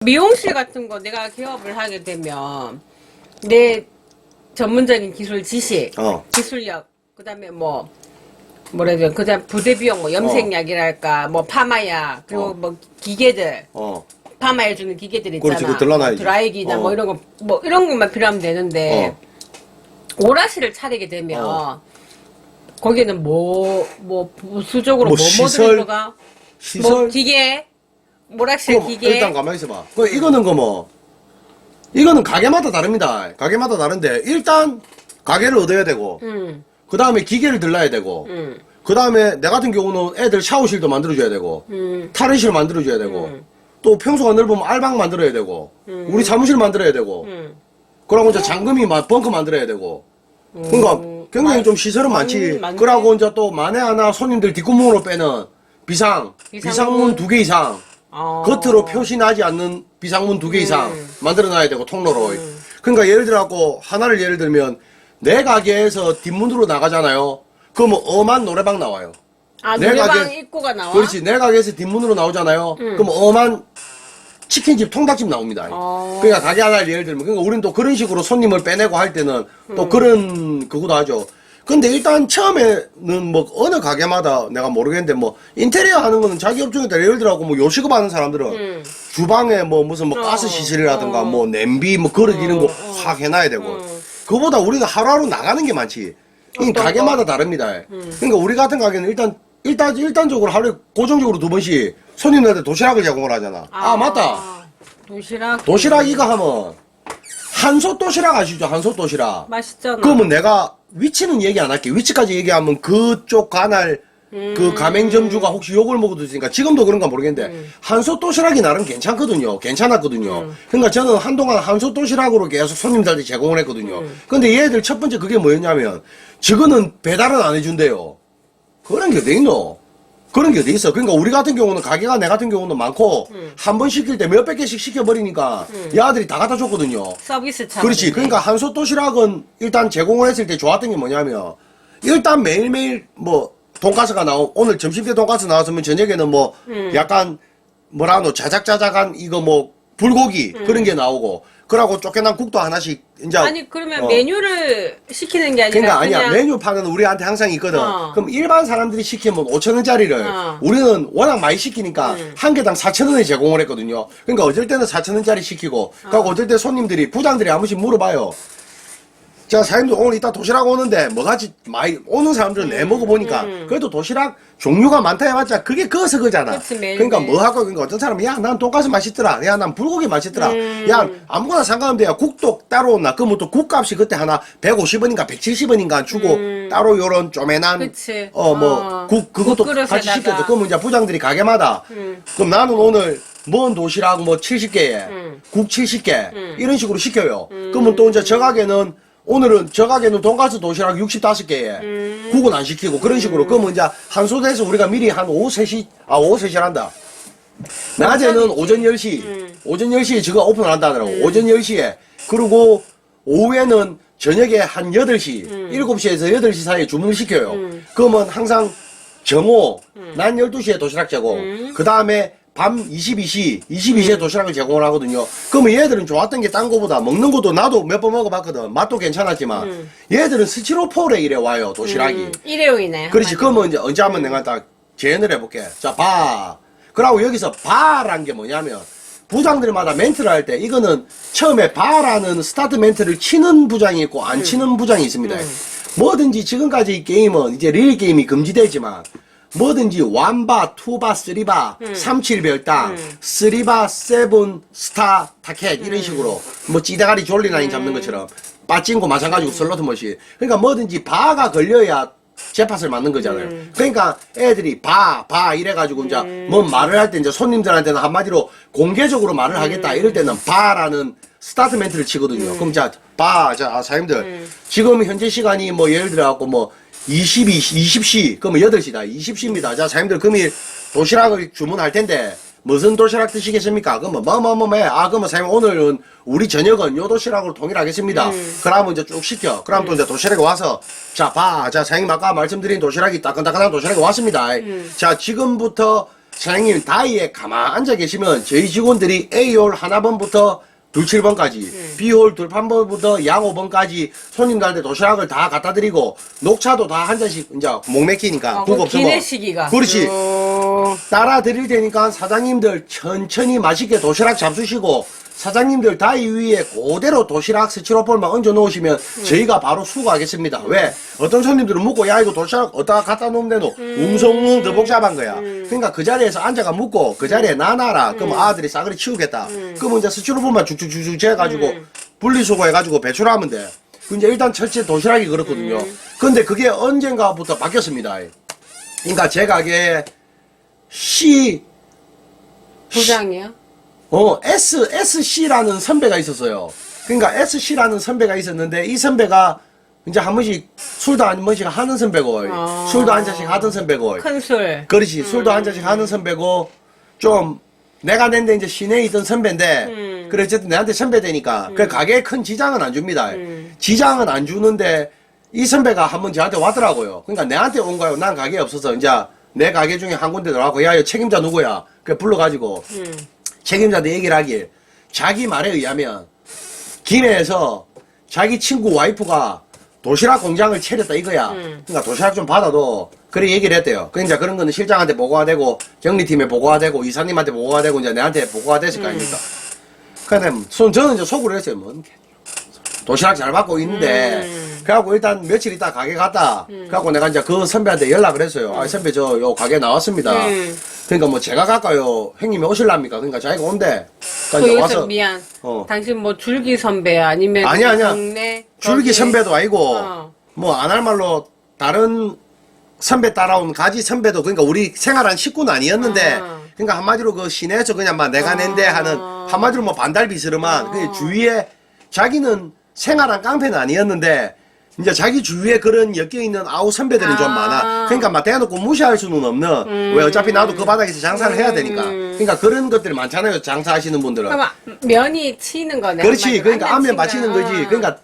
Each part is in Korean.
미용실 같은 거 내가 개업을 하게 되면 내 전문적인 기술 지식, 기술력, 그다음에 뭐라 해야 돼, 그다음 부대 비용, 뭐 염색약이랄까, 뭐 파마약, 그리고 뭐 기계들, 파마해주는 기계들 있잖아. 그렇지, 그거 들러놔야지. 드라이기나 뭐 이런 거, 뭐 이런 것만 필요하면 되는데 오락실을 차리게 되면 거기는 부수적으로 뭐들이 들어가? 시설? 뭐 기계, 오락실 기계. 일단 가만히 있어봐. 이거는 이거는 가게마다 다릅니다. 가게마다 다른데 일단 가게를 얻어야 되고, 그 다음에 기계를 들러야 되고, 그 다음에 내 같은 경우는 애들 샤워실도 만들어줘야 되고, 탈의실 만들어줘야 되고, 또 평소가 넓으면 알방 만들어야 되고, 우리 사무실 만들어야 되고, 그러고 이제 잠금이 벙커 만들어야 되고, 그러니까 굉장히 좀 시설은 많지. 그러고 이제 또 만에 하나 손님들 뒷구멍으로 빼는 비상문 2개 이상, 겉으로 표시 나지 않는 비상문 2개 이상 만들어놔야 되고, 통로로. 그러니까 예를 들어갖고 하나를 예를 들면 내 가게에서 뒷문으로 나가잖아요. 그러면 엄한 노래방 나와요. 아, 노래방 입구가 나와? 그렇지. 내 가게에서 뒷문으로 나오잖아요. 그럼 엄한 치킨집, 통닭집 나옵니다. 그러니까 가게 하나를 예를 들면, 그러니까 우리는 또 그런 식으로 손님을 빼내고 할 때는 또 그런 그것도 하죠. 근데 일단 처음에는 뭐 어느 가게마다 내가 모르겠는데 뭐 인테리어 하는 거는 자기 업종에 따라 예를 들어 뭐 요식업 하는 사람들은 주방에 뭐 무슨 뭐 가스 시설이라든가 뭐 냄비 뭐 그릇 이런 거 확 해놔야 되고, 그거보다 우리가 하루하루 나가는 게 많지. 이 가게마다 다릅니다. 그러니까 우리 같은 가게는 일단적으로 하루에 고정적으로 2번씩 손님들한테 도시락을 제공을 하잖아. 아 맞다. 도시락 이거 하면 한솥 도시락 아시죠? 한솥 도시락. 맛있잖아. 그러면 내가 위치는 얘기 안 할게. 위치까지 얘기하면 그쪽 관할 그 가맹점주가 혹시 욕을 먹어도 있으니까 지금도 그런가 모르겠는데 한솥 도시락이 나름 괜찮았거든요. 그러니까 저는 한동안 한솥 도시락으로 계속 손님들한테 제공을 했거든요. 근데 얘들 첫 번째 그게 뭐였냐면 저거는 배달은 안 해준대요. 그런 게 어디 있노? 그런 게 어디 있어? 그러니까 우리 같은 경우는 가게가 내 같은 경우는 많고 한 번 시킬 때 몇백 개씩 시켜버리니까 야들이 다 갖다 줬거든요. 서비스 차. 그렇지. 그러니까 한솥 도시락은 일단 제공을 했을 때 좋았던 게 뭐냐면 일단 매일매일 뭐 돈가스가 오늘 점심때 돈가스 나왔으면 저녁에는 뭐 약간 뭐라 하노 자작자작한 이거 뭐 불고기 그런 게 나오고, 그러고 쫓겨난 국도 하나씩 이제. 아니 그러면 메뉴를 시키는 게 아니라 그러니까 아니야, 메뉴판은 우리한테 항상 있거든. 그럼 일반 사람들이 시키면 5,000원짜리를 우리는 워낙 많이 시키니까 한 개당 4,000원에 제공을 했거든요. 그러니까 어쩔 때는 4,000원짜리 시키고, 그리고 어쩔 때 손님들이 부장들이 한 번씩 물어봐요. 자, 사장님들 오늘 이따 도시락 오는데 뭐같이 많이 오는 사람들은 내 먹어보니까 그래도 도시락 종류가 많다 해봤자 그게 그어서 그잖아. 그러니까 뭐 하고, 그러니까 어떤 사람은 야, 난 돈가스 맛있더라, 야, 난 불고기 맛있더라, 야, 아무거나 상관없는데 야, 국도 따로 온나. 그러면 또 국값이 그때 하나 150원인가 170원인가 주고 따로 요런 쪼매난 그것도 같이 시켰죠. 그러면 이제 부장들이 가게마다 그럼 나는 오늘 먼 도시락 뭐 70개에 국 70개 이런 식으로 시켜요. 그러면 또 이제 저 가게는 오늘은 저 가게는 돈가스 도시락 65개에 국은 안 시키고 그런 식으로. 그러면 이제 한솥에서 우리가 미리 한 오후 3시란다. 낮에는 오전 10시, 오전 10시에 저거 오픈을 한다 하더라고. 오전 10시에. 그리고 오후에는 저녁에 한 8시, 7시에서 8시 사이에 주문을 시켜요. 그러면 항상 정오, 낮 12시에 도시락 제공. 그 다음에 밤 22시에 도시락을 제공을 하거든요. 그러면 얘들은 좋았던 게 딴 거보다 먹는 것도 나도 몇 번 먹어봤거든. 맛도 괜찮았지만 얘들은 스티로폴에 이래 와요, 도시락이. 일회용이네. 그렇지. 그러면 이제 언제 한번 내가 딱 재현을 해볼게. 자, 봐. 그러고 여기서 바란 게 뭐냐면 부장들마다 멘트를 할 때 이거는 처음에 바라는 스타트 멘트를 치는 부장이 있고 안 치는 부장이 있습니다. 뭐든지 지금까지 이 게임은 이제 리얼 게임이 금지되지만 뭐든지 1바, 2바, 3바, 37별당, 3바, 7, 스타, 타켓 이런 식으로 뭐 찌대가리 졸리라인 잡는 것처럼 빠찡고 마찬가지고 슬로트 머신. 그러니까 뭐든지 바가 걸려야 jet팟을 맞는 거잖아요. 그러니까 애들이 바 이래가지고 이제 뭐 말을 할 때 이제 손님들한테는 한마디로 공개적으로 말을 하겠다 이럴 때는 바라는 스타트 멘트를 치거든요. 그럼 자, 사장님들 지금 현재 시간이 뭐 예를 들어갖고 뭐 20시, 그러면 8시다. 20시입니다. 자, 사장님들 금일 도시락을 주문할 텐데, 무슨 도시락 드시겠습니까? 그러면 그러면 사장님 오늘은 우리 저녁은 요 도시락으로 통일하겠습니다. 그러면 이제 쭉 시켜. 그럼 또 이제 도시락이 와서, 자, 사장님 아까 말씀드린 도시락이 따끈따끈한 도시락이 왔습니다. 자, 지금부터 사장님 다이에 가만 앉아 계시면 저희 직원들이 A홀 하나번부터 27번까지 B홀 28번부터 양 5번까지 손님들한테 도시락을 다 갖다 드리고 녹차도 다 한 잔씩 이제 목 맥히니까 국 없으면 기내 시기가. 그렇지. 따라 드릴 테니까 사장님들 천천히 맛있게 도시락 잡수시고 사장님들 다이 위에 그대로 도시락 스티로폼만 얹어 놓으시면 저희가 바로 수거하겠습니다. 왜? 어떤 손님들은 묵고 야 이거 도시락 어디다 갖다 놓으면 되노? 웅성웅 더 복잡한 거야. 그러니까 그 자리에서 앉아가 묵고 그 자리에 놔놔라. 그럼 아들이 싸그리 치우겠다. 그러면 이제 스티로폼만 쭉쭉쭉쭉 재가지고 분리수거해가지고 배출하면 돼. 그 이제 일단 첫째 도시락이 그렇거든요. 근데 그게 언젠가부터 바뀌었습니다. 그러니까 제 가게에 C 부장이요? SC라는 선배가 있었어요. 그러니까 SC라는 선배가 있었는데 이 선배가 이제 한 번씩 술도 한 번씩 하는 선배고 술도 한 잔씩 하던 선배고 큰 술. 그렇지 술도 한 잔씩 하는 선배고 좀 내가 낸데 이제 시내에 있던 선배인데 그래 어쨌든 내한테 선배 되니까 그 가게에 큰 지장은 안 줍니다. 지장은 안 주는데 이 선배가 한 번 저한테 왔더라고요. 그러니까 내한테 온 거예요. 난 가게에 없어서 이제 내 가게 중에 한 군데 들어가고 야, 이 책임자 누구야? 그래 불러가지고 책임자한테 얘기를 하길 자기 말에 의하면 김해에서 자기 친구 와이프가 도시락 공장을 차렸다 이거야. 그러니까 도시락 좀 받아도 그래 얘기를 했대요. 그러니까 그런 거는 실장한테 보고가 되고 경리팀에 보고가 되고 이사님한테 보고가 되고 이제 내한테 보고가 됐을 거 아닙니까? 근데 저는 이제 속으로 했어요. 뭔 도시락 잘 받고 있는데 그래갖고 일단 며칠 있다 가게 갔다 그래갖고 내가 이제 그 선배한테 연락을 했어요. 아 선배 저 요 가게 나왔습니다. 그러니까 뭐 제가 갈까요? 형님이 오실랍니까? 그러니까 자기가 온대. 그러니까 이제 와서 미안. 당신 뭐 줄기 선배야? 아니면 아니야. 동네 줄기 거기- 선배도 아니고 어. 뭐 안 할 말로 다른 선배 따라온 가지 선배도 그러니까 우리 생활한 식구는 아니었는데 그러니까 한마디로 그 시내에서 그냥 막 내가 낸데 하는 한마디로 뭐 반달비스름한 그 주위에 자기는 생활한 깡패는 아니었는데 이제 자기 주위에 그런 엮여있는 아우 선배들은 좀 많아. 그러니까 막 대놓고 무시할 수는 없는 왜 어차피 나도 그 바닥에서 장사를 해야 되니까 그러니까 그런 것들이 많잖아요. 장사하시는 분들은. 그럼 면이 치는 거네. 그렇지. 한마디로. 그러니까 한잔 안면 치면. 맞히는 거지. 그러니까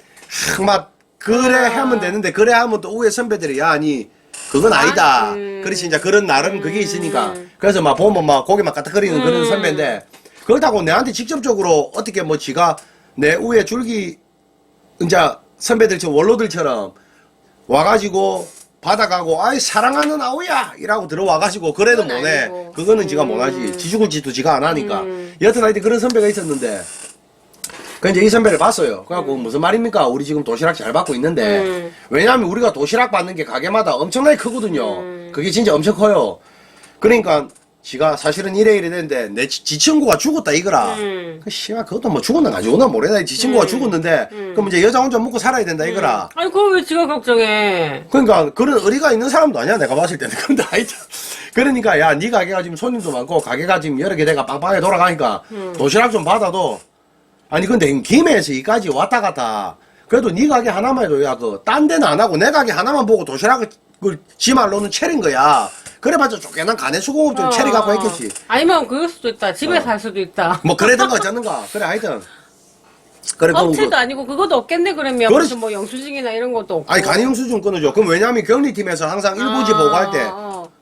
막 그래 하면 되는데 그래 하면 또 우에 선배들이 야 아니 그건 아니다. 그렇지 이제 그런 나름 그게 있으니까 그래서 막 보면 막 고개 막 까딱거리는 그런 선배인데 그렇다고 내한테 직접적으로 어떻게 뭐 지가 내 우에 줄기 이제 선배들처럼 원로들처럼 와가지고 받아가고 아이 사랑하는 아우야 이라고 들어와가지고 그래도 그건 못해. 아니고. 그거는 지가 못하지. 지 죽을 짓도 지가 안 하니까. 여튼 하여튼 그런 선배가 있었는데 그 이제 이 선배를 봤어요. 그래갖고 무슨 말입니까? 우리 지금 도시락 잘 받고 있는데 왜냐하면 우리가 도시락 받는 게 가게마다 엄청나게 크거든요. 그게 진짜 엄청 커요. 그러니까 지가 사실은 이래 됐는데 내 지 친구가 죽었다 이거라. 그 씨발 그것도 뭐 죽었나 안 죽었나 모르겠다. 지 친구가 죽었는데 그럼 이제 여자 혼자 먹고 살아야 된다 이거라. 아니 그걸 왜 지가 걱정해? 그러니까 그런 의리가 있는 사람도 아니야 내가 봤을 때는. 근데 하여튼 그러니까 야 네 가게가 지금 손님도 많고 가게가 지금 여러 개 돼가 빵빵하게 돌아가니까 도시락 좀 받아도 아니 근데 김해에서 이까지 왔다 갔다 그래도 네 가게 하나만 해도 야 그 딴 데는 안 하고 내 가게 하나만 보고 도시락을 지 말로는 차린 거야. 그래봤자 쫓겨난 가내 수공업 좀 체리 갖고 했겠지. 아니면 그럴 수도 있다. 집에 살 수도 있다. 뭐 그래든가 어쩌는가. 그래 하여튼. 그래 그럼 업체도 아니고 그것도 없겠네 그러면. 그렇지. 무슨 뭐 영수증이나 이런 것도 없고. 아니 간이영수 증 끊어줘. 그럼 왜냐하면 경리팀에서 항상 일부지 보고할 때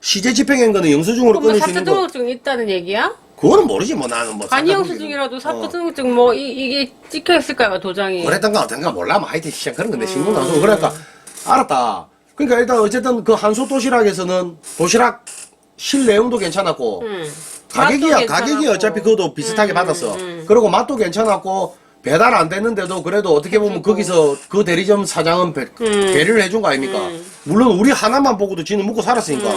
시제 집행한 거는 영수증으로 그럼 뭐 끊을 수 있는 거. 사표등록증 있다는 얘기야? 그거는 모르지 뭐 나는 뭐. 간이영수증이라도 사표등록증 뭐 이게 찍혀 있을까요 도장이? 그랬던가 어떤가 몰라. 뭐 하여튼 시작 그런 건데 신고 나서 그러니까 알았다. 그러니까 일단 어쨌든 그 한솥 도시락에서는 도시락 실 내용도 괜찮았고 가격이야 맛도 가격이 괜찮았고. 어차피 그것도 비슷하게 받았어. 그리고 맛도 괜찮았고 배달 안 됐는데도 그래도 어떻게 보면 거기서 그 대리점 사장은 배려를 해준 거 아닙니까? 물론 우리 하나만 보고도 지는 먹고 살았으니까.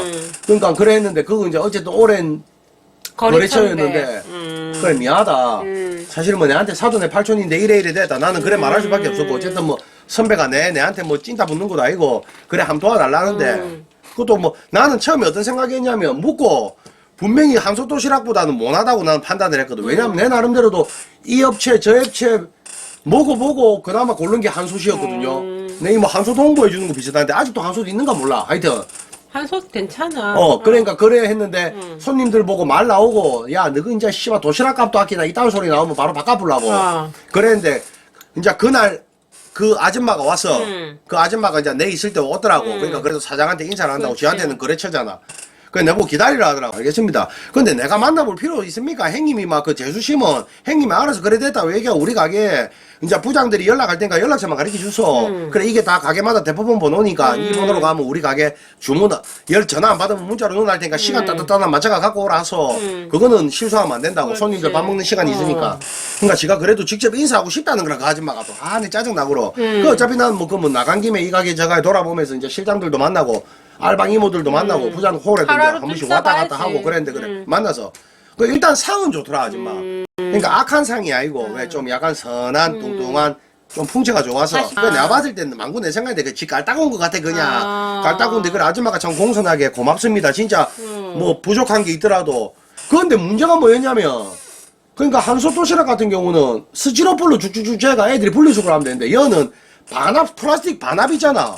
그러니까 그래 했는데 그거 이제 어쨌든 오랜 거래처였는데 그래 미안하다. 사실 뭐 내한테 사돈의 팔촌인데 이래 됐다. 나는 그래 말할 수밖에 없었고 어쨌든 뭐 선배가 내한테 뭐 찐따 붙는 것도 아니고 그래 한번 도와달라는데 그것도 뭐 나는 처음에 어떤 생각이었냐면 묻고 분명히 한솥 도시락보다는 못하다고 나는 판단을 했거든. 왜냐면 내 나름대로도 이 업체 저 업체 먹어보고 그나마 고른 게 한솥이었거든요. 내 뭐 한솥 홍보해 주는 거 비슷한데 아직도 한솥 있는가 몰라. 하여튼 한솥 괜찮아. 그러니까 그래 했는데 손님들 보고 말 나오고 야 너그 이제 씨발 도시락 값도 아끼나 이딴 소리 나오면 바로 바꿔보려고 그랬는데 이제 그날 그 아줌마가 와서 그 아줌마가 이제 내 있을 때 오더라고. 그러니까 그래도 사장한테 인사를 한다고 지한테는 거래처잖아. 그래 내보고 기다리라 하더라고. 알겠습니다. 근데 내가 만나볼 필요 있습니까? 형님이 막 그 재수심은 형님이 알아서 그래 됐다고 얘기하고 우리 가게 이제 부장들이 연락할 테니까 연락처만 가르쳐 주소. 그래 이게 다 가게마다 대부분 번호니까 이 번호로 가면 우리 가게 주문 전화 안 받으면 문자로 전화할 테니까 시간 따뜻하나 맞춰가 갖고 오라 하소. 그거는 실수하면 안 된다고. 그렇지. 손님들 밥 먹는 시간이 있으니까. 그러니까 지가 그래도 직접 인사하고 싶다는 거라 그 아줌마가 또 내 짜증나고로. 그 어차피 난 뭐 그 뭐 나간 김에 이 가게 저 가게 돌아보면서 이제 실장들도 만나고 알방 이모들도 만나고 부장 홀에도 이제 한 번씩 왔다 갔다 하고 그랬는데 그래 만나서 그 일단 상은 좋더라 아줌마. 그러니까 악한 상이 아니고 왜 좀 약간 선한 뚱뚱한 좀 풍채가 좋아서 그 내가 봤을 때는 망구 내 생각인데 그 지 깔따구운 것 같아 그냥 깔따구운데 그 아줌마가 참 공손하게 고맙습니다 진짜 뭐 부족한 게 있더라도 그런데 문제가 뭐였냐면 그러니까 한솥 도시락 같은 경우는 스티로폴로 쭉쭉쭉 제가 애들이 분리수거를 하면 되는데 얘는 반합 플라스틱 반합이잖아.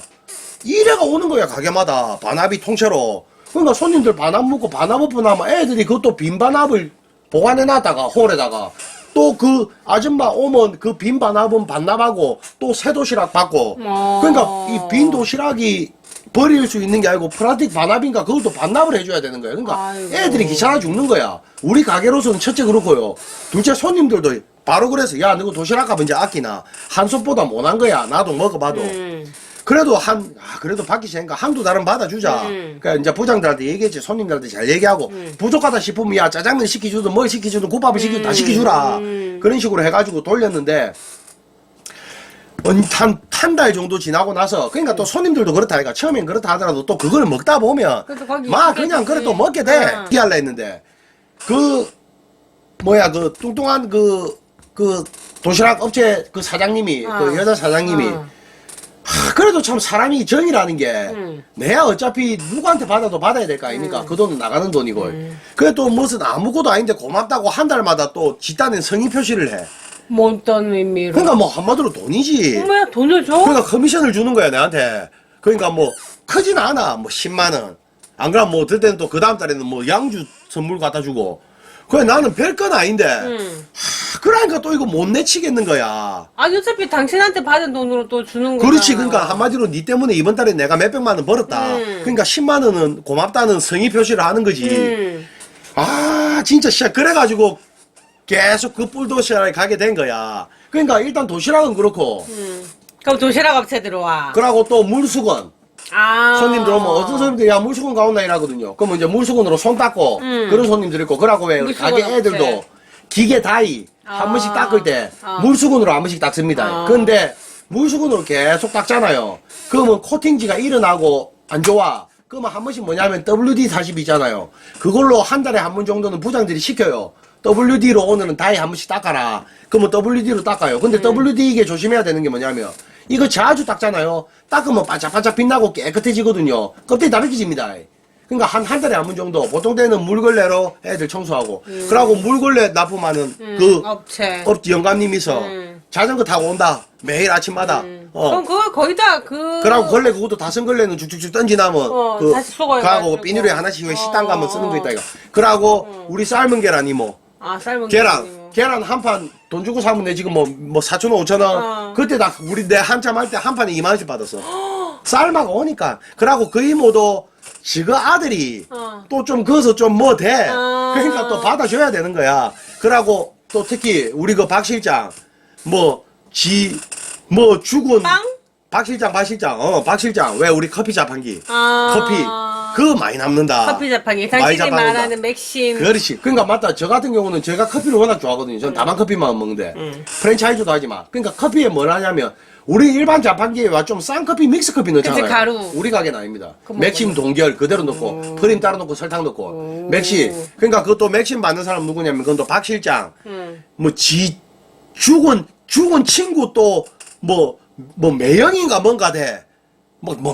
이래가 오는 거야 가게마다 반합이 통째로. 그러니까 손님들 반합 먹고 반합 오프 나면 애들이 그것도 빈 반합을 보관해 놨다가 홀에다가 또 그 아줌마 오면 그 빈 반합은 반납하고 또 새 도시락 받고 그러니까 이 빈 도시락이 버릴 수 있는 게 아니고 플라스틱 반합인가 그것도 반납을 해줘야 되는 거야. 그러니까 아이고. 애들이 귀찮아 죽는 거야. 우리 가게로서는 첫째 그렇고요. 둘째 손님들도 바로 그래서 야 너그 도시락 값은 이제 아끼나 한솥보다 못한 거야. 나도 먹어봐도. 그래도 그래도 받기 싫으니까 한두 달은 받아주자. 그러니까 이제 부장들한테 얘기했지. 손님들한테 잘 얘기하고 부족하다 싶으면 야 짜장면 시키주든 뭘 시키주든 국밥을 시키주든 다 시켜주라. 그런 식으로 해가지고 돌렸는데 한 달 정도 지나고 나서 그러니까 또 손님들도 그렇다 하니까 처음엔 그렇다 하더라도 또 그걸 먹다 보면 막 그냥 그래 또 먹게 돼. 기할라 했는데 그 뭐야 그 뚱뚱한 그 도시락 업체 그 사장님이 그 여자 사장님이 그래도 참 사람이 정이라는 게 내야 어차피 누구한테 받아도 받아야 될 거 아닙니까? 그 돈은 나가는 돈이고 그래 또 무슨 아무것도 아닌데 고맙다고 한 달마다 또 집단에 성의 표시를 해. 뭐 어떤 의미로? 그러니까 뭐 한마디로 돈이지. 뭐야 돈을 줘? 그러니까 커미션을 주는 거야 내한테. 그러니까 뭐 크진 않아. 뭐 10만 원. 안 그러면 뭐 들 때는 또 그 다음 달에는 뭐 양주 선물 갖다 주고. 그래 나는 별건 아닌데. 그러니까 또 이거 못 내치겠는 거야. 아니 어차피 당신한테 받은 돈으로 또 주는 거야. 그렇지. 그러니까 한마디로 니 때문에 이번 달에 내가 몇백만 원 벌었다. 그러니까 10만 원은 고맙다는 성의 표시를 하는 거지. 진짜 씨 그래가지고 계속 그 뿔도시락에 가게 된 거야. 그러니까 일단 도시락은 그렇고. 그럼 도시락 업체 들어와. 그러고 또 물수건. 손님들 오면 어떤 손님들이 야 물수건 가온나 이라거든요. 그러면 이제 물수건으로 손 닦고 그런 손님들 있고 그러고 왜 가게 애들도 업체. 기계 다이 한 번씩 닦을 때 물수건으로 한 번씩 닦습니다. 근데 물수건으로 계속 닦잖아요. 그러면 코팅지가 일어나고 안 좋아. 그러면 한 번씩 뭐냐면 WD-40 있잖아요. 그걸로 한 달에 한 번 정도는 부장들이 시켜요. WD로 오늘은 다이 한 번씩 닦아라. 그러면 WD로 닦아요. 근데 WD 이게 조심해야 되는 게 뭐냐면 이거 자주 닦잖아요. 닦으면 반짝반짝 빛나고 깨끗해지거든요. 껍데기 다 벗겨집니다. 그러니까 한 달에 한 번 정도 보통 때는 물걸레로 애들 청소하고 그러고 물걸레 납품하는 그 업체 영감님이 있어. 자전거 타고 온다. 매일 아침마다. 그럼 그거 거의 다 그러고 걸레 그것도 다섯 걸레는 쭉쭉쭉 던지나면 다시 수거해가지고. 가고 비닐에 하나씩 왜 식당 가면 쓰는 거 있다 이거. 그러고 우리 삶은 계란 이모. 삶은 계란 한 판 돈 주고 사면 내 지금 뭐 4,000원 5,000원 그때 다 우리 내 한참 할 때 한 판에 2만 원씩 받았어. 쌀마가 오니까. 그러고 그 이모도 지그 아들이 또 좀 거기서 좀 뭐 돼. 그러니까 또 받아줘야 되는 거야. 그러고 또 특히 우리 그 박 실장 죽은 빵? 박 실장 왜 우리 커피 자판기 커피 그거 많이 남는다. 커피 자판기 많이 당신이 자판기다. 말하는 맥심. 그렇지. 그러니까 맞다. 저 같은 경우는 제가 커피를 워낙 좋아하거든요. 전 다만 커피만 먹는데 프랜차이즈도 하지만. 그러니까 커피에 뭘 하냐면 우리 일반 자판기에 와 좀 싼 커피 믹스 커피 넣잖아요. 그치, 가루. 우리 가게는 아닙니다. 맥심 동결 그대로 넣고 프림 따로 넣고 설탕 넣고 맥심. 그러니까 그것도 맥심 받는 사람 누구냐면 그건 또 박 실장. 죽은 친구 또 매형인가 뭔가 돼.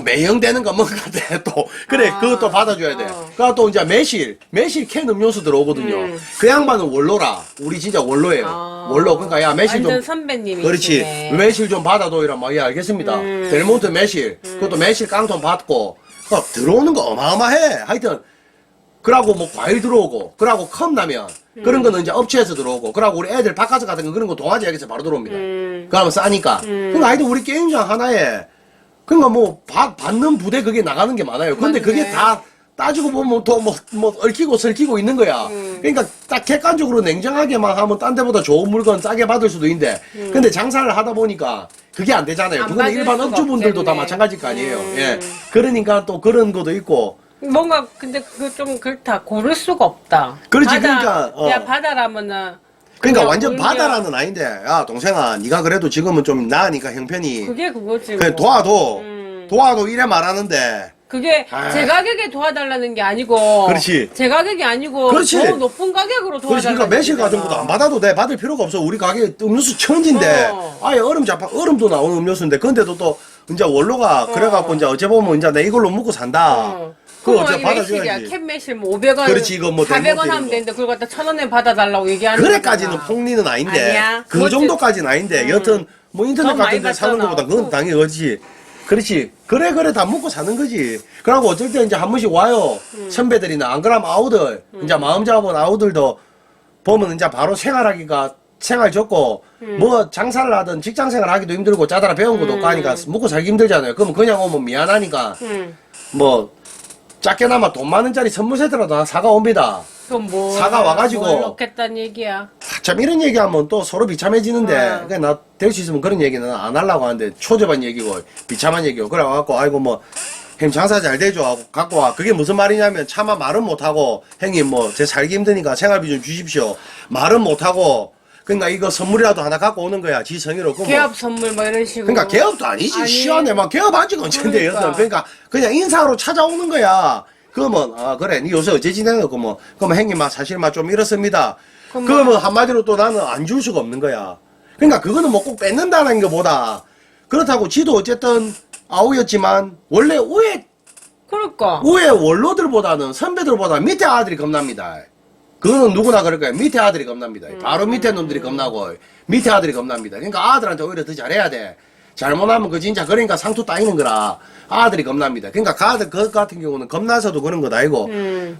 매형 되는가 뭔가 돼, 또. 그래, 그것도 받아줘야 돼. 그니까 또 이제 매실 캔 음료수 들어오거든요. 그 양반은 원로라. 우리 진짜 원로예요. 원로. 그러니까 야, 매실 완전 좀. 선배님이시네. 그렇지. 매실 좀 받아도 이라 예, 알겠습니다. 델몬트 매실. 그것도 매실 깡통 받고. 그러니까 들어오는 거 어마어마해. 하여튼. 그러고 과일 들어오고. 그러고 컵라면. 그런 거는 이제 업체에서 들어오고. 그러고 우리 애들 바카스 같은 거 그런 거 동아지 여기서 바로 들어옵니다. 그러면 싸니까. 그러니까 하여튼 우리 게임장 하나에 그러니까 받는 부대 그게 나가는 게 많아요. 근데 그게 다 따지고 보면 또 뭐 얽히고 설키고 있는 거야. 그러니까 딱 객관적으로 냉정하게만 하면 딴 데보다 좋은 물건 싸게 받을 수도 있는데, 근데 장사를 하다 보니까 그게 안 되잖아요. 안 그거는 받을 일반 수가 업주분들도 다 없겠네. 마찬가지일 거 아니에요. 예. 그러니까 또 그런 것도 있고. 뭔가 근데 그거 좀 그렇다. 고를 수가 없다. 그렇지, 바다, 그러니까, 야 바다라면은 그러니까 그냥 완전 오히려 바다라는 아닌데, 야 동생아, 네가 그래도 지금은 좀 나으니까 형편이 그게 그거지. 그냥 뭐. 도와도 이래 말하는데. 그게 아. 제 가격에 도와달라는 게 아니고. 그렇지. 제 가격이 아니고 그렇지. 더 높은 가격으로 그렇지. 도와달라는 그러니까 매실 거잖아. 같은 것도 안 받아도 돼. 받을 필요가 없어. 우리 가게 음료수 천지인데, 아예 얼음도 나오는 음료수인데, 근데도 또 이제 원로가 그래갖고 이제 어째 보면 이제 내 이걸로 먹고 산다. 그거 어째 받아줘야지. 캔 매실 뭐 500원, 그렇지, 이거 뭐 400원 대목들인 하면 거. 되는데 그걸 갖다 1,000원에 받아달라고 얘기하는 그래까지는 거잖아. 폭리는 아닌데, 아니야. 그 그것도- 정도까지는 아닌데, 여튼 뭐 인터넷 돈 같은 많이 데 사는 받잖아. 것보다 그건 당연히 그렇지. 그렇지. 그래 다 먹고 사는 거지. 그러고 어쩔 때 이제 한 번씩 와요. 선배들이나 안 그러면 아우들, 이제 마음 잡은 아우들도 보면 이제 바로 생활 좋고, 뭐 장사를 하든 직장 생활 하기도 힘들고 짜다라 배운 것도 없고 하니까 먹고 살기 힘들잖아요. 그러면 그냥 오면 미안하니까, 뭐, 작게나마 돈 많은 짜리 선물 세트라도 하나 사가 옵니다. 그럼 뭐 사과 와가지고. 뭘 넣겠다는 얘기야. 참 이런 얘기하면 또 서로 비참해지는데, 그러니까 나 될 수 있으면 그런 얘기는 안 하려고 하는데 초저반 얘기고 비참한 얘기고 그래갖고 아이고 뭐 형님 장사 잘 되죠 하고 갖고 와. 그게 무슨 말이냐면 차마 말은 못하고 형님 뭐 제 살기 힘드니까 생활비 좀 주십시오. 말은 못하고 그러니까 이거 선물이라도 하나 갖고 오는 거야. 지 성의로. 그럼 뭐 개업 선물 뭐 이런 식으로. 그러니까 개업도 아니지. 아니. 시원해. 막 개업한 지가 언젠데 그러니까. 여튼. 그러니까 그냥 인사로 찾아오는 거야. 그러면 아 그래 니 요새 어째 지내는 거 뭐 그러면 형님 막 사실 막 좀 이렇습니다. 그러면 한마디로 또 나는 안 줄 수가 없는 거야. 그러니까 그거는 뭐 꼭 뺏는다는 것보다 그렇다고 지도 어쨌든 아우였지만 원래 그러니까. 우에 원로들보다는 선배들보다 밑에 아들이 겁납니다. 그거는 누구나 그럴 거예요. 밑에 아들이 겁납니다. 바로 밑에 놈들이 겁나고 밑에 아들이 겁납니다. 그러니까 아들한테 오히려 더 잘해야 돼. 잘못하면 그 진짜 그러니까 상투 따이는 거라 아들이 겁납니다. 그러니까 그 아들 그 같은 경우는 겁나서도 그런 것 아니고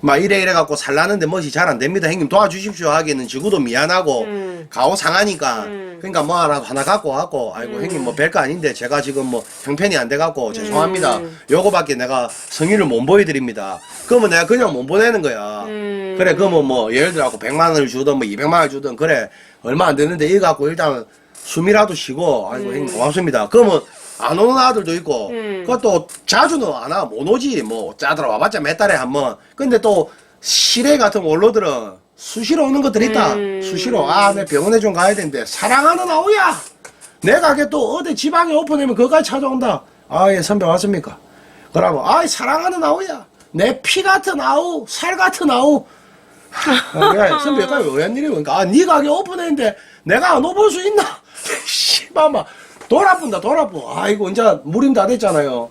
막 이래 갖고 살라는데 멋이 잘 안 됩니다. 형님 도와주십시오 하기에는 지구도 미안하고 가오 상하니까 그러니까 뭐 하나 갖고 왔고 아이고 형님 뭐 별거 아닌데 제가 지금 뭐 형편이 안 돼 갖고 죄송합니다. 요거밖에 내가 성의를 못 보여드립니다. 그러면 내가 그냥 못 보내는 거야. 그래 그러면 뭐 예를 들어 갖고 100만 원을 주든 뭐 200만 원을 주든 그래 얼마 안 되는데 이거 갖고 일단 숨이라도 쉬고 아이고 형님 고맙습니다. 그러면 안 오는 아들도 있고 그것도 자주는 안 와. 못 오지. 뭐 짜들어 와봤자 몇 달에 한 번. 근데 또 시래 같은 원로들은 수시로 오는 것들 있다. 수시로 아 내 병원에 좀 가야 되는데 사랑하는 아우야 내 가게 또 어디 지방에 오픈하면 그거까지 찾아온다. 아 예 선배 왔습니까? 그러면 아이 사랑하는 아우야 내 피 같은 아우 살 같은 아우 그래 선배가 왜 일이 그러니까 네 가게 오픈했는데 내가 안 오볼 수 있나? 씨발마 돌아쁜다. 아이고 이제 무림 다 됐잖아요.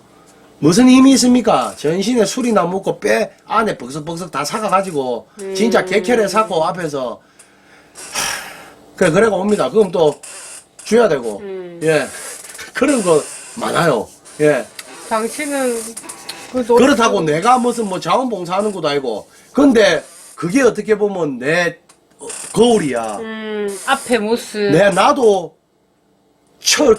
무슨 힘이 있습니까? 전신에 술이나 먹고 뼈 안에 벅석벅석 다 사가가지고 진짜 개켈에 사고 앞에서 그래가 옵니다. 그럼 또 줘야 되고 예 그런 거 많아요. 예 당신은 그렇다고 내가 무슨 뭐 자원봉사하는 것도 아니고 근데 그게 어떻게 보면 내 거울이야. 앞에 모습. 나도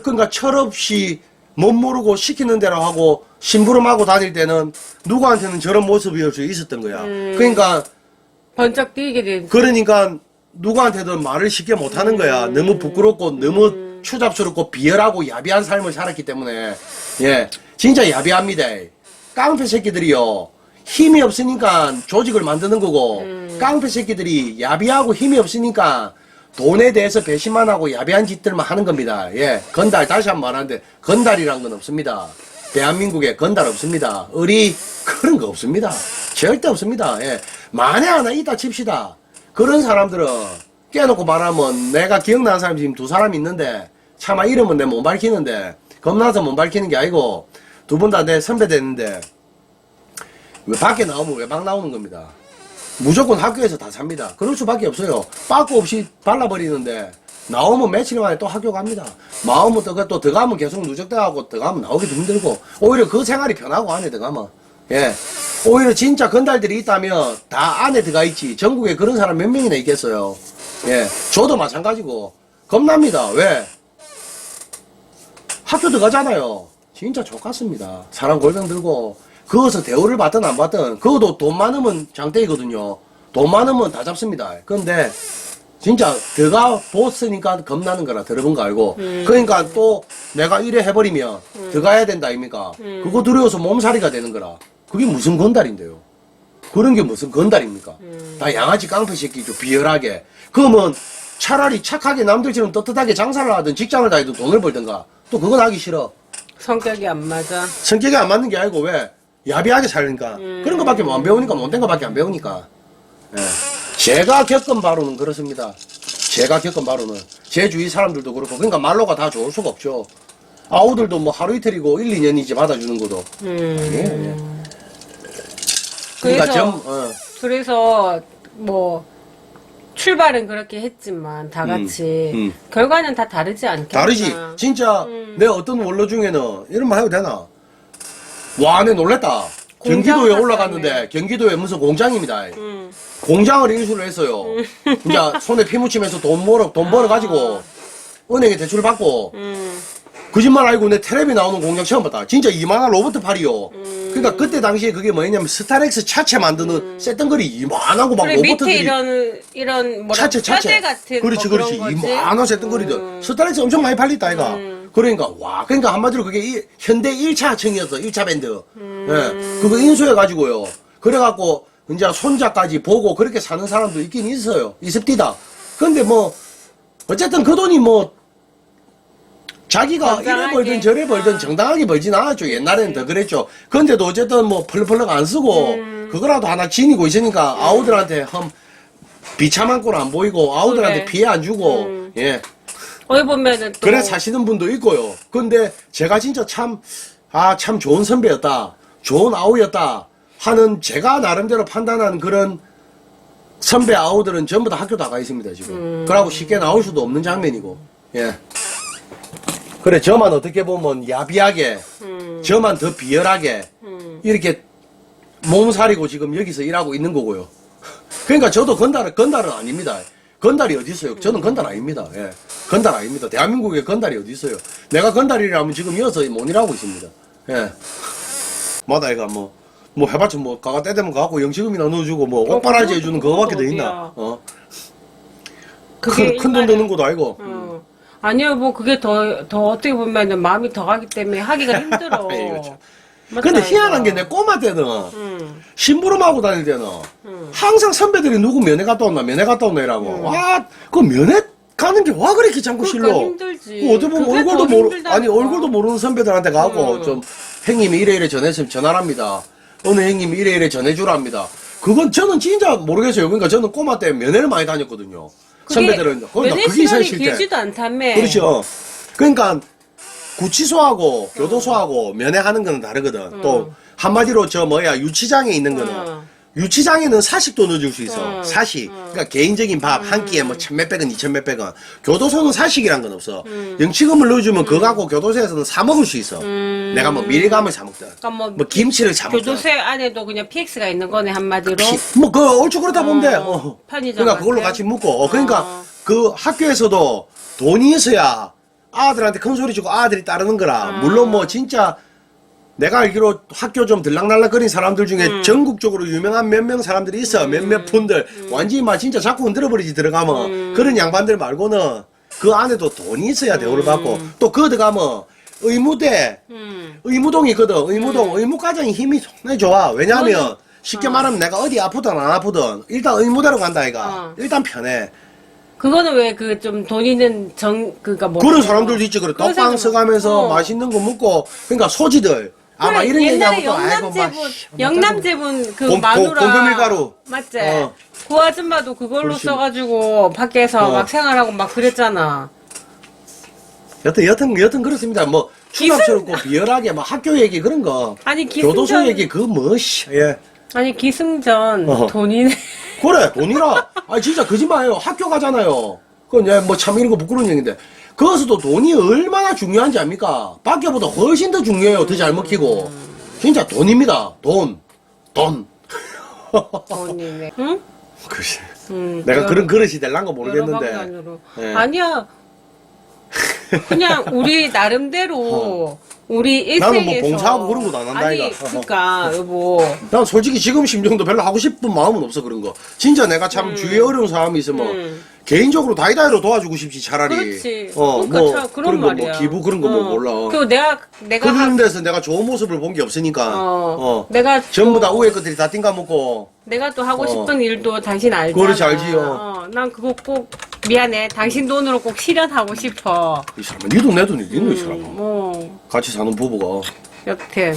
그러니까 철없이 못 모르고 시키는 대로 하고 심부름하고 다닐 때는 누구한테는 저런 모습이었을 수 있었던 거야. 그러니까 번쩍 뛰게 된. 그러니까 누구한테든 말을 쉽게 못 하는 거야. 너무 부끄럽고 너무 추잡스럽고 비열하고 야비한 삶을 살았기 때문에 예 진짜 야비합니다. 깡패 새끼들이요. 힘이 없으니까 조직을 만드는 거고 깡패 새끼들이 야비하고 힘이 없으니까 돈에 대해서 배신만 하고 야비한 짓들만 하는 겁니다. 예, 건달 다시 한 번 말하는데 건달이란 건 없습니다. 대한민국에 건달 없습니다. 의리 그런 거 없습니다. 절대 없습니다. 예, 만에 하나 있다 칩시다. 그런 사람들은 깨놓고 말하면 내가 기억나는 사람이 지금 2사람 있는데 차마 이름은 내가 못 밝히는데 겁나서 못 밝히는 게 아니고 두 분 다 내 선배 됐는데 왜 밖에 나오면 외박 나오는 겁니다. 무조건 학교에서 다 삽니다. 그럴 수밖에 없어요. 빠꾸 없이 발라버리는데 나오면 며칠 만에 또 학교 갑니다. 마음은 또 들어가면 계속 누적돼가고 들어가면 나오기도 힘들고 오히려 그 생활이 편하고 안에 들어가면 예 오히려 진짜 건달들이 있다면 다 안에 들어가 있지. 전국에 그런 사람 몇 명이나 있겠어요. 예 저도 마찬가지고 겁납니다. 왜? 학교 들어가잖아요. 진짜 족같습니다. 사람 골병 들고 거기서 대우를 받든 안 받든 그것도 돈 많으면 장땡이거든요. 돈 많으면 다 잡습니다. 그런데 진짜 들어가 보스니까 겁나는 거라 들어본 거 알고 그러니까 또 내가 이래 해버리면 들어가야 된다 아닙니까? 그거 두려워서 몸살이가 되는 거라. 그게 무슨 건달인데요. 그런 게 무슨 건달입니까? 다 양아치 깡패 새끼죠. 비열하게. 그러면 차라리 착하게 남들처럼 떳떳하게 장사를 하든 직장을 다니든 돈을 벌든가. 또 그건 하기 싫어. 성격이 안 맞아. 성격이 안 맞는 게 아니고 왜? 야비하게 살니까. 그런 거밖에 안 배우니까 못된 거밖에 안 배우니까. 예. 제가 겪은 바로는 그렇습니다. 제가 겪은 바로는 제 주위 사람들도 그렇고 그러니까 말로가 다 좋을 수가 없죠. 아우들도 뭐 하루 이틀이고 1, 2년이지 받아주는 것도. 예. 그러니까 그래서 뭐 출발은 그렇게 했지만 다 같이 결과는 다 다르지 않겠나? 다르지. 진짜 내 어떤 원로 중에는 이런 말 해도 되나? 와, 내 놀랬다. 경기도에 올라갔는데 경기도에 무슨 공장입니다. 공장을 인수를 했어요. 이제 손에 피 묻히면서 돈 벌어가지고 은행에 대출 받고 거짓말 알고 내 텔레비 나오는 공장 처음 봤다. 진짜 이만한 로봇 팔이요. 그러니까 그때 당시에 그게 뭐냐면 스타렉스 차체 만드는 쇳덩거리 이만하고 막 그래, 로봇들이 밑에 이런 뭐라 차체 같은 그렇지 뭐 그렇지 그런 거지? 이만한 쇳덩거리들 스타렉스 엄청 많이 팔렸다 아이가. 그러니까 와 그러니까 한마디로 그게 현대 1차층이었어 1차 밴드. 예, 그거 인수해가지고요. 그래갖고 이제 손자까지 보고 그렇게 사는 사람도 있긴 있어요. 있습디다. 근데 뭐 어쨌든 그 돈이 뭐 자기가 이래 벌든 저래 벌든 정당하게 벌진 않았죠. 옛날에는 더 그랬죠. 근데도 어쨌든 뭐 펄펄럭 안 쓰고 그거라도 하나 지니고 있으니까 아우들한테 비참한 꼴 안 보이고 아우들한테 그래. 피해 안 주고 예. 어디 보면은 또 그래 사시는 분도 있고요. 근데 제가 진짜 참 좋은 선배였다. 좋은 아우였다 하는 제가 나름대로 판단한 그런 선배 아우들은 전부 다 학교 다 가 있습니다 지금. 그러고 쉽게 나올 수도 없는 장면이고. 예. 그래 저만 어떻게 보면 야비하게 저만 더 비열하게 이렇게 몸살이고 지금 여기서 일하고 있는 거고요. 그러니까 저도 건달은 아닙니다. 건달이 어디 있어요? 저는 건달 아닙니다. 예. 건달 아닙니다. 대한민국에 건달이 어디 있어요? 내가 건달이라면 지금 이어서 못 일하고 있습니다. 예. 마다이가 뭐 해봤자 뭐 가가 때 되면 가고 영치금이나 넣어주고 뭐 옷바라지 해주는 그거밖에 더 있나? 큰 돈 드는 것도 아니고. 아니요, 뭐 그게 더 어떻게 보면은 마음이 더 가기 때문에 하기가 힘들어. 예, 그렇죠. 근데 희한한 게 내 꼬마 때는 심부름하고 다닐 때는 항상 선배들이 누구 면회 갔다 온나 이라고 그 면회 가는 게 와 그렇게 자꾸 그러니까 싫어. 힘들지. 어디 보면 그게 얼굴도 더 모르 힘들다니까. 아니 얼굴도 모르는 선배들한테 가고 좀 형님이 이래 전했으면 전화랍니다. 어느 형님이 이래 전해주랍니다. 그건 저는 진짜 모르겠어요. 그러니까 저는 꼬마 때 면회를 많이 다녔거든요. 선배들은 그러니까 면회 그게 시간이 사실 때 길지도 않다며. 그렇죠. 그러니까 구치소하고 교도소하고 면회하는 거는 다르거든. 또 한마디로 유치장에 있는 거는 유치장에는 사식도 넣어줄 수 있어. 사식. 그러니까 개인적인 밥 한 끼에 뭐 천몇백 원, 이천몇백 원. 교도소는 사식이란 건 없어. 영치금을 넣어주면 그거 갖고 교도소에서는 사 먹을 수 있어. 내가 뭐 밀감을 사 먹든, 그러니까 뭐 김치를 사 먹든. 교도소 안에도 그냥 PX가 있는 거네 한마디로. 얼추 그렇다 보면 돼. 편의점 그러니까 그걸로 같아? 같이 묵고. 그러니까 그 학교에서도 돈이 있어야 아들한테 큰 소리 치고 아들이 따르는 거라. 물론 뭐 진짜 내가 알기로 학교 좀 들락날락거린 사람들 중에 전국적으로 유명한 몇 명 사람들이 있어. 몇몇 분들. 완전히 막 진짜 자꾸 흔들어버리지 들어가면. 그런 양반들 말고는 그 안에도 돈이 있어야 대우를 받고. 또 그 들어가면 의무대, 의무동이 있거든. 의무과장이 힘이 상당히 좋아. 왜냐하면 쉽게 말하면 내가 어디 아프든 안 아프든 일단 의무대로 간다 아이가. 일단 편해. 그거는 왜 그 좀 돈 있는 그니까 뭐. 그런 사람들도 있지. 그래. 그런 떡방 사람들- 써가면서 맛있는 거 먹고. 그러니까 소지들. 막 이런 옛날에 얘기하고 또 아이고 막 영남제분 그 공- 마누라 공금밀가루. 맞지? 어. 그 아줌마도 그걸로 그렇지. 써가지고 밖에서 막 생활하고 막 그랬잖아. 여튼 그렇습니다. 뭐 추잡스럽고 비열하게 막 학교 얘기 그런 거. 아니, 교도소 기승전- 얘기 예. 아니 기승전 돈이네. 그래 돈이라. 아 진짜 거짓말해요. 학교 가잖아요. 그건 뭐참 이런 거 부끄러운 얘기인데. 거기서도 돈이 얼마나 중요한지 압니까? 밖에보다 훨씬 더 중요해요. 더 잘 먹히고. 진짜 돈입니다. 돈. 돈이네. 응? 글쎄. 내가 그런 그릇이 될란가 모르겠는데. 여러 방면으로. 예. 아니야. 그냥 우리 나름대로 우리 일생에서 나는 뭐 봉사하고 그런 것도 안 한다, 아니 이가. 그러니까 여보 난 솔직히 지금 심정도 별로 하고 싶은 마음은 없어 그런 거. 진짜 내가 참 주위에 어려운 사람이 있으면 개인적으로 다이다이로 도와주고 싶지 차라리. 그렇지. 그러니까 그러니까 참 그런 거 말이야. 뭐 기부 그런 거 뭐 몰라. 그리고 내가 그런 데서 내가 좋은 모습을 본 게 없으니까. 내가 전부 또- 다 우에 것들이 다 띵가 먹고. 내가 또 하고 싶은 일도 당신 알잖아. 그렇지, 알지요. 난 그거 꼭 미안해. 당신 돈으로 꼭 실현하고 싶어. 이 사람은 니도 내 돈이 니도 이 사람은. 뭐 같이 사는 부부가. 여튼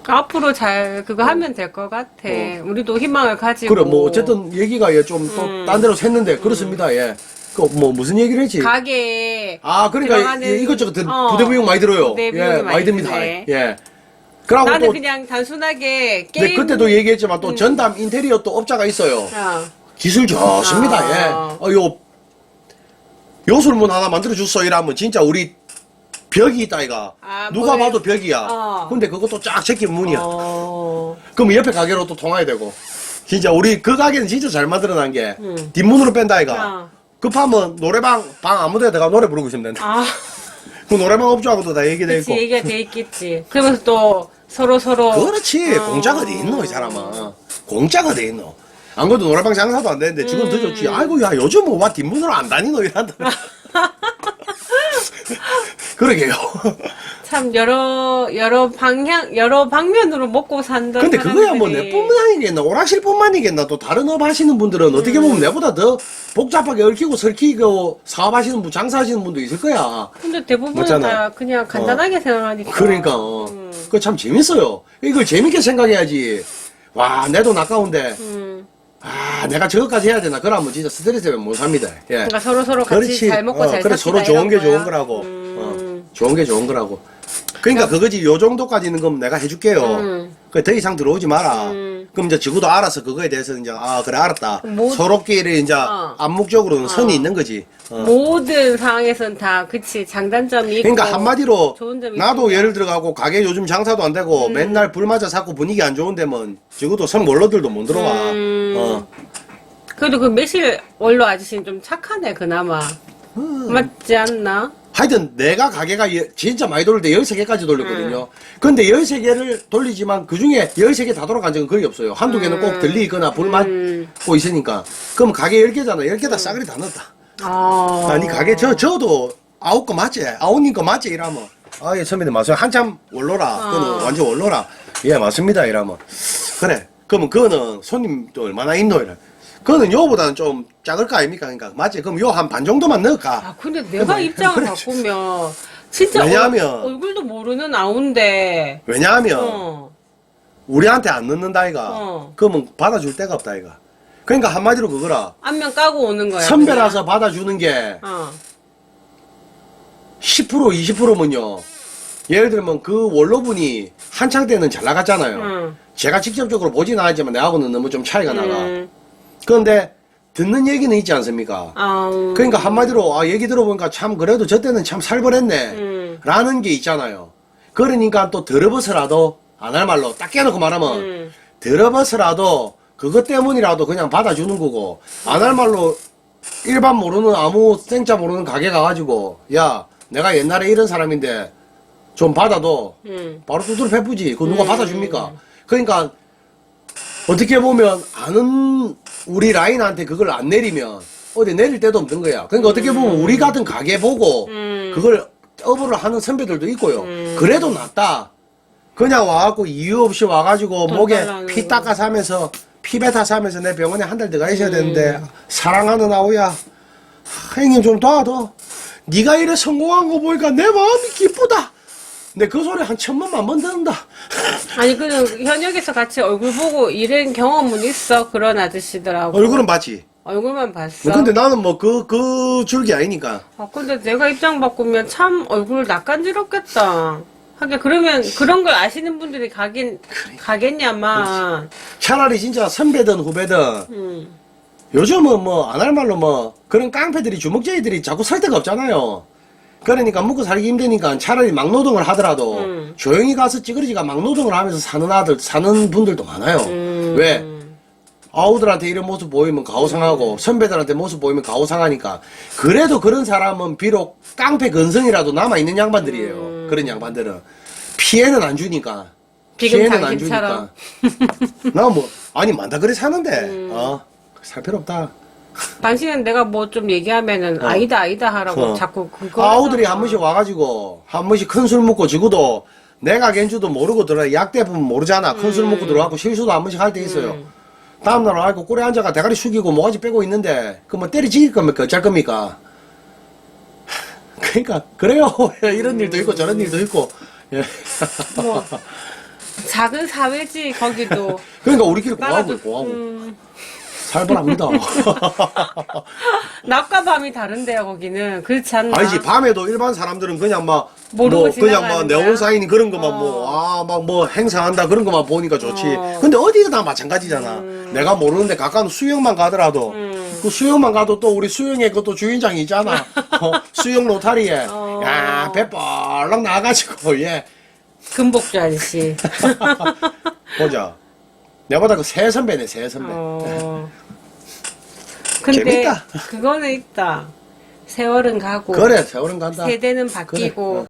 앞으로 잘 그거 하면 될 것 같아. 우리도 희망을 가지고. 그래 뭐 어쨌든 얘기가 좀 또 딴 데로 샜는데 그렇습니다. 예. 그 뭐 무슨 얘기를 했지? 가게에 아 그러니까 들어가는- 이것저것 부대 비용 많이 들어요. 부대 비용이 많이 듭니다. 드네. 예. 그러고 나는 또 그냥 단순하게 근데 게임 그때도 얘기했지만 또 전담 인테리어 또 업자가 있어요. 어. 기술 좋습니다. 아. 예. 요술문 하나 만들어 줬어 이러면 진짜 우리 벽이 있다 이가. 아, 누가 뭐래? 봐도 벽이야. 어. 근데 그것도 쫙 제낀 문이야. 어. 그럼 옆에 가게로 또 통화해야 되고. 진짜 우리 그 가게는 진짜 잘 만들어놓은 게 뒷문으로 뺀다 이가. 어. 급하면 노래방 방 아무데나 내가 노래 부르고 있으면 된다. 아, 그 노래방 업주하고도 다 얘기돼 그치, 있고. 얘기가 돼 있겠지. 그러면서 또 서로 그렇지. 공짜가 돼 있노 이 사람아. 공짜가 돼 있노. 안 그래도 노래방 장사도 안 되는데 지금 더 좋지. 아이고 야 요즘 뭐 와 뒷문으로 안 다니노 이란다. 그러게요. 참 여러 방면으로 먹고 산다. 근데 그거야 뭐 사람들이. 내뿐만 아니겠나 오락실뿐만이겠나 또 다른 업 하시는 분들은 어떻게 보면 내보다 더 복잡하게 얽히고 설키고 사업하시는 분 장사하시는 분도 있을 거야. 근데 대부분은 맞잖아. 다 그냥 간단하게 생각하니까. 그러니까 그거 참 재밌어요. 이걸 재밌게 생각해야지. 와 내 돈 아까운데 아 내가 저것까지 해야 되나 그러면 진짜 스트레스 때문에 못 삽니다. 예. 그러니까 서로 같이 그렇지. 잘 먹고 잘 그래 삽시다, 서로 좋은 게 이런 좋은 거야. 거라고. 좋은 게 좋은 거라고. 그러니까 그거지 요 정도까지는 그럼 내가 해줄게요. 더 이상 들어오지 마라. 그럼 이제 지구도 알아서 그거에 대해서 이제 아 그래 알았다. 뭐- 서로끼리 이제 암묵적으로는 선이 있는 거지. 모든 상황에선 다 그치 장단점이 있고. 그러니까 한마디로 좋은 점이 나도 있으니까. 예를 들어가고 가게 요즘 장사도 안 되고 맨날 불 맞아 자꾸 분위기 안 좋은데면 지구도 선 몰러들도 못 들어와. 그래도 그 매실 원로 아저씨는 좀 착하네 그나마. 맞지 않나? 하여튼 내가 가게가 진짜 많이 돌릴 때 13개까지 돌렸거든요. 근데 13개를 돌리지만 그중에 13개 다 돌아간 적은 거의 없어요. 한두 개는 꼭 들리거나 불 맞고 있으니까. 그럼 가게 10개잖아. 10개 다 싸그리 다 넣었다. 아니 가게 저도 9거 맞지? 9님 거 맞지? 이러면 아 예 선배님 맞아요. 한참 원로라. 그거는 완전 원로라. 예 맞습니다. 이러면 그래. 그러면 그거는 손님도 얼마나 있노? 이래. 그거는 요거보다는 좀 작을 거 아닙니까? 그러니까 맞지? 그럼 요 한 반 정도만 넣을까? 아 근데 내가 입장을 그래. 바꾸면 진짜 왜냐하면- 얼굴도 모르는 아운데. 왜냐하면 우리한테 안 넣는다 아이가. 그러면 받아줄 데가 없다 아이가. 그러니까 한마디로 그거라. 안면 까고 오는 거야. 선배라서 받아주는 게 그냥. 10% 20%면요. 예를 들면 그 원로분이 한창 때는 잘 나갔잖아요. 제가 직접적으로 보진 않았지만 내하고는 너무 좀 차이가 나가. 그런데 듣는 얘기는 있지 않습니까? 그러니까 한마디로 아 얘기 들어보니까 참 그래도 저 때는 참 살벌했네 라는 게 있잖아요. 그러니까 또 더러워서라도 안 할 말로 딱 깨놓고 말하면 더러워서라도 그것 때문이라도 그냥 받아주는 거고 안 할 말로 일반 모르는 아무 생짜 모르는 가게 가가지고 야 내가 옛날에 이런 사람인데 좀 받아도 바로 두드려 패부지. 그거 누가 받아줍니까? 그러니까 어떻게 보면 아는 우리 라인한테 그걸 안 내리면 어디 내릴 데도 없는 거야. 그러니까 어떻게 보면 우리 같은 가게 보고 그걸 업을 하는 선배들도 있고요. 그래도 낫다. 그냥 와갖고 이유 없이 와가지고 목에 달라는 피 거. 닦아 사면서 피베타 사면서 내 병원에 한 달 들어가 있어야 되는데 사랑하는 아우야 형님 좀 도와줘. 네가 이래 성공한 거 보니까 내 마음이 기쁘다. 근데 그 소리 한 1000번만 번 듣는다. 아니 그 현역에서 같이 얼굴 보고 일한 경험은 있어 그런 아저씨들하고. 얼굴은 봤지. 얼굴만 봤어. 근데 나는 뭐 그 줄기 아니니까. 근데 내가 입장 바꾸면 참 얼굴 낯간지럽겠다. 하긴 그러면 그런 걸 아시는 분들이 가겠냐마. 차라리 진짜 선배든 후배든 요즘은 뭐 안 할 말로 뭐 그런 깡패들이 주먹쟁이들이 자꾸 설 데가 없잖아요. 그러니까 먹고 살기 힘드니까 차라리 막노동을 하더라도 조용히 가서 찌그러지가 막노동을 하면서 사는 분들도 많아요. 왜? 아우들한테 이런 모습 보이면 가오상하고 선배들한테 모습 보이면 가오상하니까 그래도 그런 사람은 비록 깡패 근성이라도 남아있는 양반들이에요. 그런 양반들은 피해는 안 주니까. 지금 피해는 안 당신처럼. 주니까. 나 뭐 아니 만다 그래 사는데 살 필요 없다. 당신은 내가 뭐 좀 얘기하면은 아니다 하라고 자꾸 그거 아우들이 하잖아. 한 번씩 와가지고 한 번씩 큰 술 먹고 지고도 내가 갠 줄도 모르고 들어 약 대부분 모르잖아. 큰 술 먹고 들어가고 실수도 한 번씩 할 때 있어요. 다음날 와갖고 꼴에 앉아가 대가리 숙이고 모가지 빼고 있는데 그 뭐 때리 죽일 겁니까 어쩔 겁니까? 그러니까 그래요. 이런 일도 있고 저런 일도 있고. 예. 뭐 작은 사회지 거기도. 그러니까 우리끼리 고하고 나라도- 고하고 살벌합니다. 낮과 밤이 다른데요 거기는. 그렇지 않나? 아니지 밤에도 일반 사람들은 그냥 막 모르고 뭐 그냥 막 지나가는 거야? 네온 사인 그런 거만 막 뭐 행사한다 그런 거만 보니까 좋지. 근데 어디가 다 마찬가지잖아. 내가 모르는데 가까운 수영만 가더라도 그 수영만 가도 또 우리 수영의 그것도 주인장이 있잖아. 수영 로타리에 야 배 뻘렁 나가지고 예 금복주 아저씨. 보자. 내보다 그 새 선배네 새 선배. 근데 재밌다. 그거는 있다. 세월은 가고 그래 세월은 간다. 세대는 바뀌고